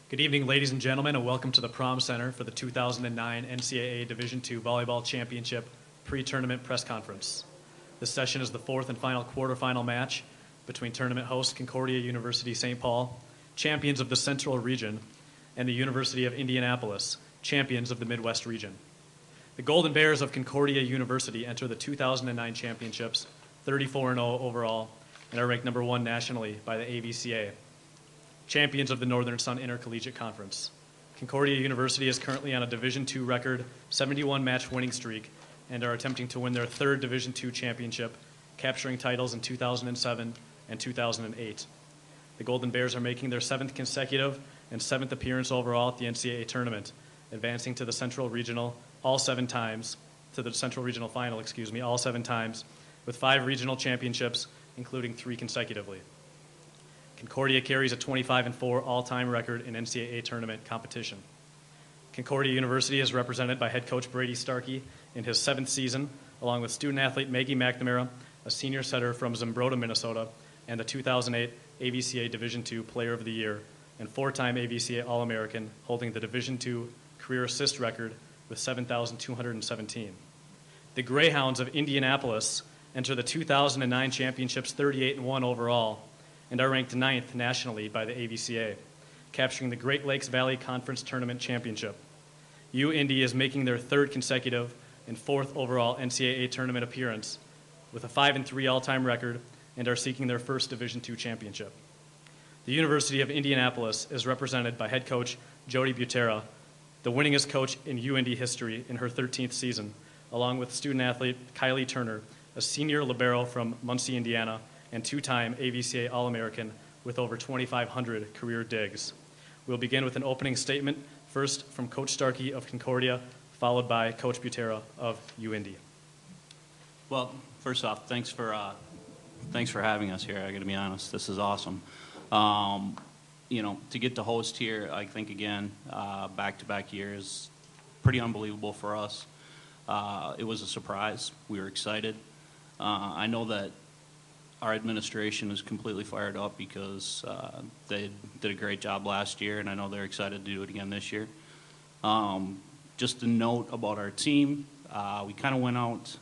Good evening, ladies and gentlemen, and welcome to the Prom Center for the 2009 NCAA Division II Volleyball Championship pre-tournament press conference. This session is the fourth and final quarterfinal match between tournament host Concordia University St. Paul, champions of the Central Region, and the University of Indianapolis, champions of the Midwest Region. The Golden Bears of Concordia University enter the 2009 championships 34-0 overall and are ranked number 1 nationally by the AVCA. Champions of the Northern Sun Intercollegiate Conference. Concordia University is currently on a Division II record 71-match winning streak and are attempting to win their third Division II championship, capturing titles in 2007 and 2008. The Golden Bears are making their 7th consecutive and 7th appearance overall at the NCAA tournament, advancing to the Central Regional all 7 times, to the Central Regional Final, all 7 times, with 5 regional championships, including 3 consecutively. Concordia carries a 25-4 all-time record in NCAA tournament competition. Concordia University is represented by head coach Brady Starkey in his 7th season, along with student-athlete Maggie McNamara, a senior setter from Zumbrota, Minnesota, and the 2008 AVCA Division II Player of the Year, and 4-time AVCA All-American, holding the Division II career assist record with 7,217. The Greyhounds of Indianapolis enter the 2009 championships 38-1 overall, and are ranked 9th nationally by the AVCA, capturing the Great Lakes Valley Conference Tournament Championship. UIndy is making their 3rd consecutive and 4th overall NCAA tournament appearance with a 5-3 all-time record and are seeking their first Division II championship. The University of Indianapolis is represented by head coach Jody Butera, the winningest coach in UIndy history in her 13th season, along with student-athlete Kylie Turner, a senior libero from Muncie, Indiana, and 2-time AVCA All-American with over 2,500 career digs. We'll begin with an opening statement, first from Coach Starkey of Concordia, followed by Coach Butera of UIndy. Well, first off, thanks for having us here. I got to be honest, this is awesome. To get to host here, I think again, back-to-back years, pretty unbelievable for us. It was a surprise. We were excited. I know that our administration is completely fired up because they did a great job last year, and I know they're excited to do it again this year. Just a note about our team, we kind of went out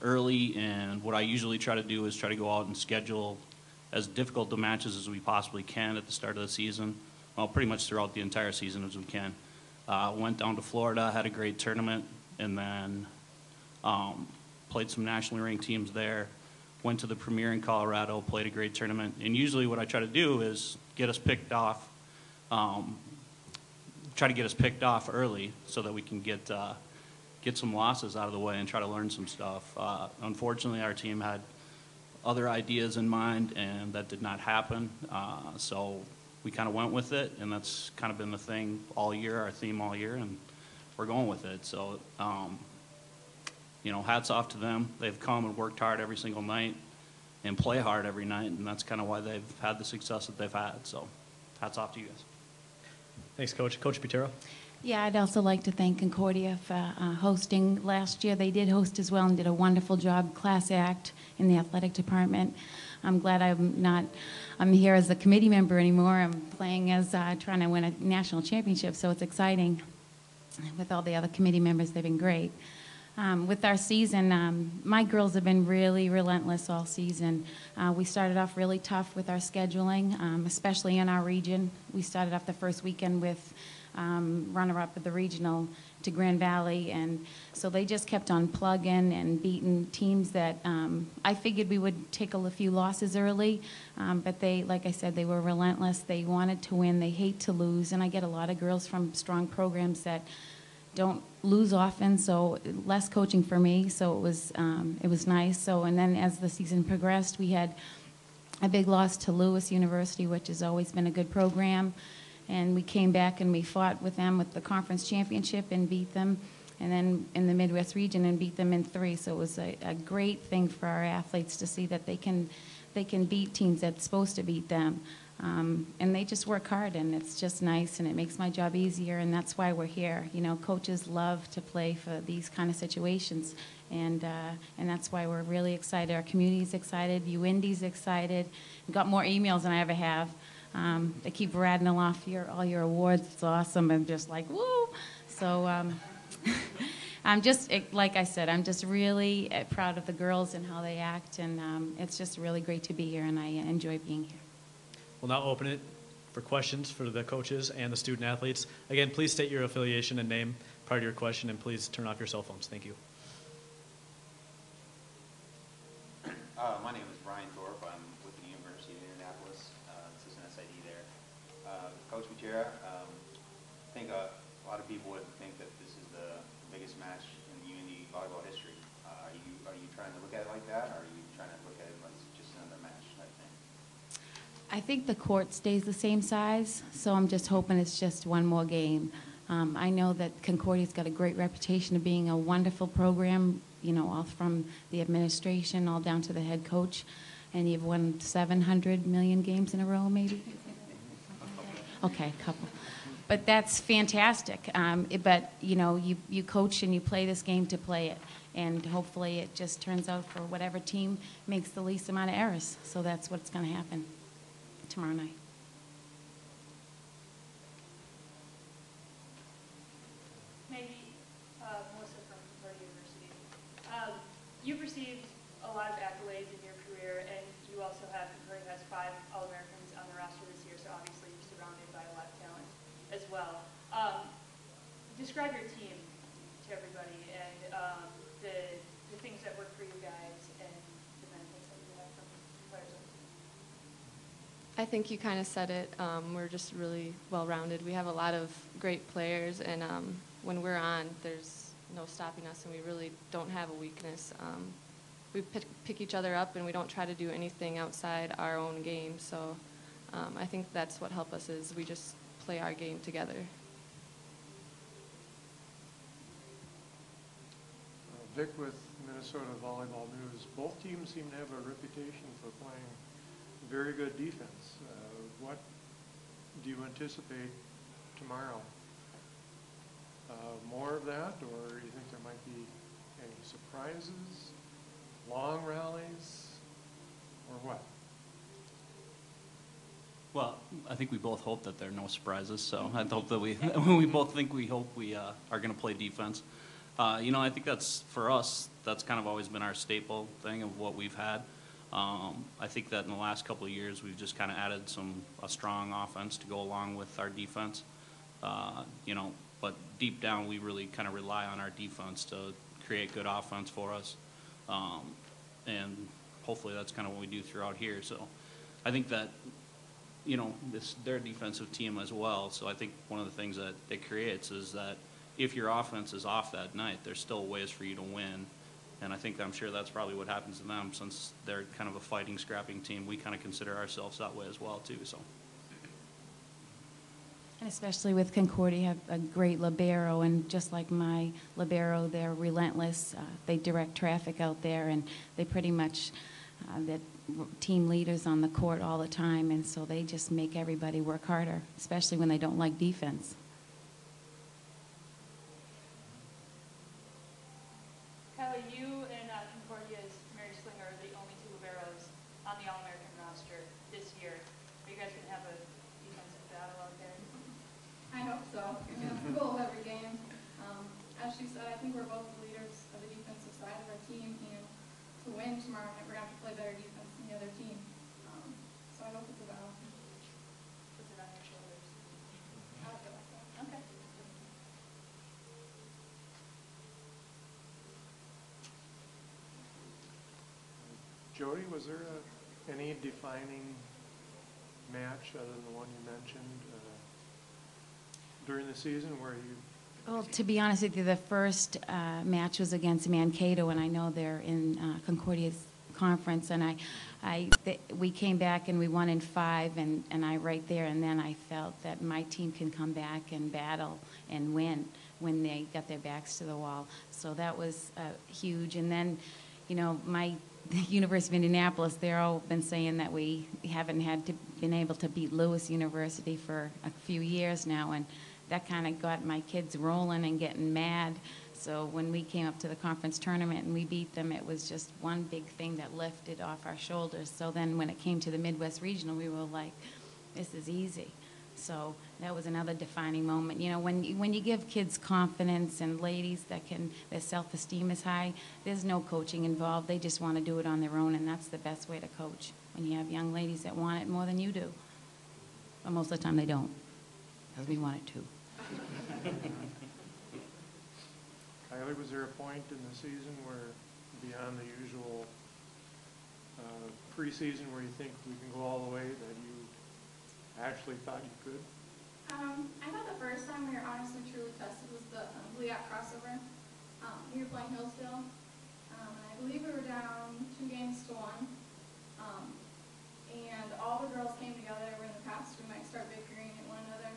early, and what I usually try to do is try to go out and schedule as difficult the matches as we possibly can at the start of the season, well, pretty much throughout the entire season as we can. Went down to Florida, had a great tournament, and then played some nationally ranked teams there. Went to the Premier in Colorado, played a great tournament. And usually what I try to do is get us picked off, try to get us picked off early so that we can get some losses out of the way and try to learn some stuff. Unfortunately, our team had other ideas in mind, and that did not happen. So we kind of went with it, and that's kind of been the thing all year, our theme all year, and we're going with it. So, hats off to them. They've come and worked hard every single night and play hard every night, and that's kind of why they've had the success that they've had. So hats off to you guys. Thanks, Coach. Coach Butera. Yeah, I'd also like to thank Concordia for hosting last year. They did host as well and did a wonderful job, class act in the athletic department. I'm glad I'm here as a committee member anymore. I'm playing as trying to win a national championship, so it's exciting. With all the other committee members, they've been great. With our season, my girls have been really relentless all season. We started off really tough with our scheduling, especially in our region. We started off the first weekend with runner-up of the regional to Grand Valley, and so they just kept on plugging and beating teams that I figured we would take a few losses early, but they, like I said, they were relentless. They wanted to win. They hate to lose, and I get a lot of girls from strong programs that don't lose often, so less coaching for me, so it was nice. So, and then as the season progressed, we had a big loss to Lewis University, which has always been a good program, and we came back and we fought with them with the conference championship and beat them, and then in the Midwest region and beat them in 3. So it was a great thing for our athletes to see that they can beat teams that's supposed to beat them. And they just work hard, and it's just nice, and it makes my job easier, and that's why we're here. Coaches love to play for these kind of situations, and that's why we're really excited. Our community's excited. UIndy's excited. We've got more emails than I ever have They keep rattling off all your awards. It's awesome. I'm just like, woo! So I'm just, like I said, I'm just really proud of the girls and how they act, and it's just really great to be here, and I enjoy being here. We'll now open it for questions for the coaches and the student athletes. Again, please state your affiliation and name prior to your question, and please turn off your cell phones. Thank you. My name is Brian Thorpe. I'm with the University of Indianapolis, assistant SID there. Coach Gutierrez, I think a lot of people would think that this is the biggest match in UIndy volleyball history. Are you trying to look at it like that, or are you trying to look at it as just another match type thing? I think the court stays the same size, so I'm just hoping it's just one more game. I know that Concordia's got a great reputation of being a wonderful program, you know, all from the administration all down to the head coach, and you've won 700 million games in a row, maybe? Okay, a couple. But that's fantastic. But, you know, you coach and you play this game to play it, and hopefully it just turns out for whatever team makes the least amount of errors. So that's what's going to happen tomorrow night. Maggie, Melissa from Concordia University. You've received a lot of accolades in your career, and you also have, Concordia has 5 All-Americans on the roster this year, so obviously you're surrounded by a lot of talent as well. Describe your team to everybody and the things that work for you guys and the benefits that you have from players on the team. I think you kind of said it. We're just really well-rounded. We have a lot of great players, and when we're on, there's no stopping us, and we really don't have a weakness. We pick each other up, and we don't try to do anything outside our own game. So I think that's what helps us is we just play our game together. Vic with Minnesota Volleyball News. Both teams seem to have a reputation for playing very good defense. What do you anticipate tomorrow? More of that, or do you think there might be any surprises, long rallies, or what? Well, I think we both hope that there are no surprises. So I hope that we hope we are going to play defense. You know, I think that's, for us, that's kind of always been our staple thing of what we've had. I think that in the last couple of years, we've just kind of added a strong offense to go along with our defense. You know, but deep down, we really kind of rely on our defense to create good offense for us. And hopefully that's kind of what we do throughout here. So I think that, you know, they're a defensive team as well. So I think one of the things that it creates is that if your offense is off that night, there's still ways for you to win. And I'm sure that's probably what happens to them, since they're kind of a fighting, scrapping team. We kind of consider ourselves that way as well, too. So. And especially with Concordia, a great libero, and just like my libero, they're relentless. They direct traffic out there, and they pretty much the team leaders on the court all the time, and so they just make everybody work harder, especially when they don't like defense. Kyla, you and Concordia's Mary Slinger are the only 2 liberos on the All-American roster this year. Are you guys going to have a defensive battle out there? I hope so. That's the goal of every game. As she said, I think we're both the leaders of the defensive side of our team. You know, to win tomorrow night, we're going to have to play better defense than the other team. So I hope it's a battle. Puts it on your shoulders. I feel like that. Okay. Jody, was there any defining match other than the one you mentioned during the season where you? Well, to be honest with you, the first match was against Mankato, and I know they're in Concordia's conference, and we came back and we won in 5, and I right there and then I felt that my team can come back and battle and win when they got their backs to the wall. So that was huge. And then, you know, the University of Indianapolis, they're all been saying that we haven't been able to beat Lewis University for a few years now, and that kind of got my kids rolling and getting mad. So when we came up to the conference tournament and we beat them, it was just one big thing that lifted off our shoulders. So then when it came to the Midwest Regional, we were like, this is easy. So that was another defining moment. You know, when you give kids confidence and ladies their self-esteem is high, there's no coaching involved. They just want to do it on their own, and that's the best way to coach, when you have young ladies that want it more than you do. But most of the time they don't, because we want it too. Kylie, was there a point in the season where, beyond the usual preseason, where you think we can go all the way, that you actually thought you could? I thought the first time we were honestly truly tested was the Bleac crossover. We were playing Hillsdale, and I believe we were down 2-1. And all the girls came together. Where in the past we might start bickering at one another.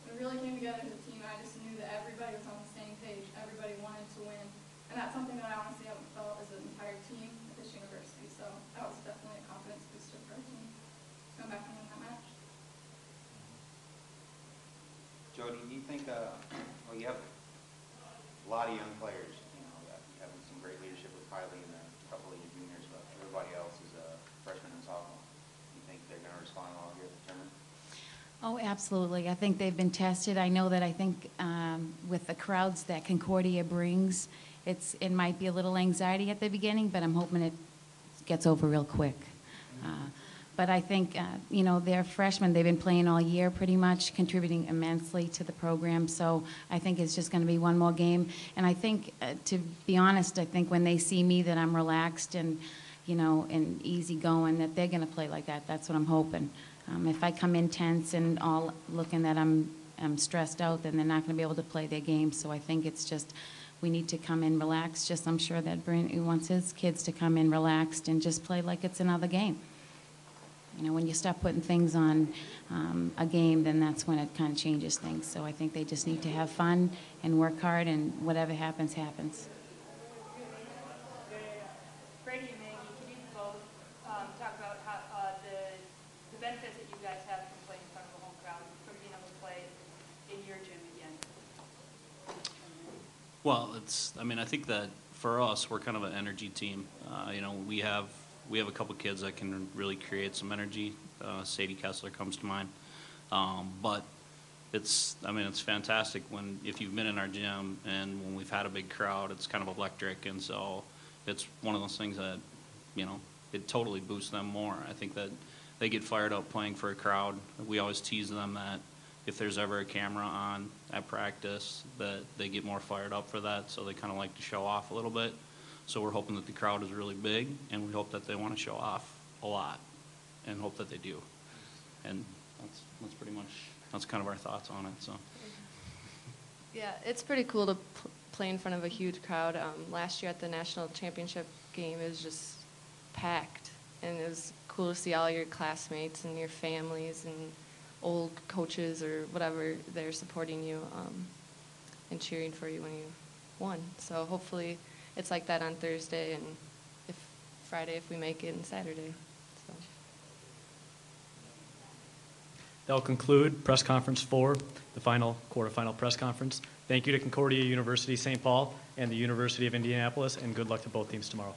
We really came together as a team. I just knew that everybody was on the same page. Everybody wanted to win. And that's something that I honestly haven't felt as an entire team at this university. So that was definitely a confidence booster for our team to come back and win that match. Jody, do you think, well, you have a lot of young players, you know, you have some great leadership with Kylie and a couple of your juniors, but everybody else is a freshman and sophomore. Do you think they're going to respond well here at the tournament? Oh, absolutely. I think they've been tested. I know that with the crowds that Concordia brings, it might be a little anxiety at the beginning, but I'm hoping it gets over real quick. But I think, you know, they're freshmen. They've been playing all year pretty much, contributing immensely to the program. So I think it's just going to be one more game. And I think, to be honest, I think when they see me that I'm relaxed and, you know, and easygoing, that they're going to play like that. That's what I'm hoping. If I come in tense and all looking that I'm stressed out, then they're not going to be able to play their game. So I think it's just we need to come in relaxed. Just I'm sure that Brent wants his kids to come in relaxed and just play like it's another game. You know, when you start putting things on a game, then that's when it kind of changes things. So I think they just need to have fun and work hard, and whatever happens, happens. Brady and Maggie, can you both talk about how the benefits that you guys have from playing in front of a home crowd, from being able to play in your gym again? Well, I think that for us, we're kind of an energy team. You know, we have a couple kids that can really create some energy. Sadie Kessler comes to mind. But it's fantastic if you've been in our gym and when we've had a big crowd, it's kind of electric. And so it's one of those things that, you know, it totally boosts them more. I think that they get fired up playing for a crowd. We always tease them that if there's ever a camera on at practice, that they get more fired up for that. So they kind of like to show off a little bit. So we're hoping that the crowd is really big, and we hope that they want to show off a lot, and hope that they do. And that's pretty much, that's kind of our thoughts on it. So. Yeah, it's pretty cool to play in front of a huge crowd. Last year at the national championship game, it was just packed, and it was cool to see all your classmates and your families and old coaches or whatever they're supporting you and cheering for you when you won. So hopefully it's like that on Thursday, and Friday if we make it, and Saturday. So. That will conclude press conference 4, the quarterfinal press conference. Thank you to Concordia University St. Paul and the University of Indianapolis, and good luck to both teams tomorrow.